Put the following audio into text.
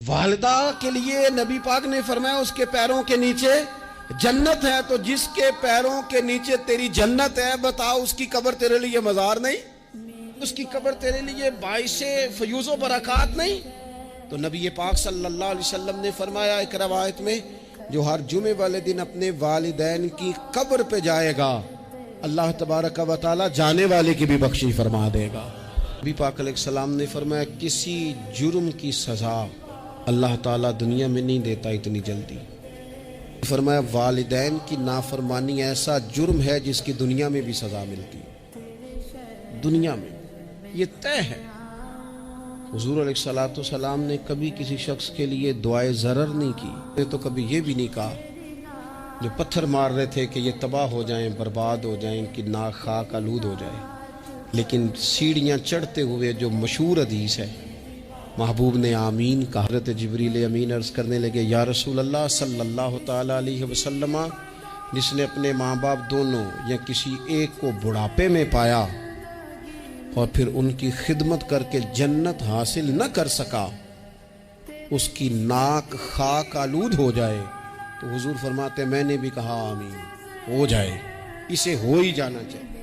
والدہ کے لیے نبی پاک نے فرمایا اس کے پیروں کے نیچے جنت ہے، تو جس کے پیروں کے نیچے تیری جنت ہے، بتا اس کی قبر تیرے لیے مزار نہیں؟ اس کی قبر تیرے لیے باعث فیوز و برکات نہیں؟ تو نبی پاک صلی اللہ علیہ وسلم نے فرمایا ایک روایت میں، جو ہر جمعے والے دن اپنے والدین کی قبر پہ جائے گا، اللہ تبارک و تعالی جانے والے کی بھی بخشش فرما دے گا۔ نبی پاک علیہ السلام نے فرمایا کسی جرم کی سزا اللہ تعالیٰ دنیا میں نہیں دیتا اتنی جلدی۔ فرمایا والدین کی نافرمانی ایسا جرم ہے جس کی دنیا میں بھی سزا ملتی، دنیا میں یہ طے ہے۔ حضور علیہ الصلوۃ والسلام نے کبھی کسی شخص کے لیے دعائے ضرر نہیں کی، تو کبھی یہ بھی نہیں کہا جو پتھر مار رہے تھے کہ یہ تباہ ہو جائیں، برباد ہو جائیں، کہ ناک خاک آلود ہو جائے، لیکن سیڑھیاں چڑھتے ہوئے جو مشہور حدیث ہے، محبوب نے آمین کہا۔ حضرت جبریل امین عرض کرنے لگے یا رسول اللہ صلی اللہ تعالیٰ علیہ وسلم، جس نے اپنے ماں باپ دونوں یا کسی ایک کو بڑھاپے میں پایا اور پھر ان کی خدمت کر کے جنت حاصل نہ کر سکا، اس کی ناک خاک آلود ہو جائے، تو حضور فرماتے میں نے بھی کہا آمین، ہو جائے، اسے ہو ہی جانا چاہیے۔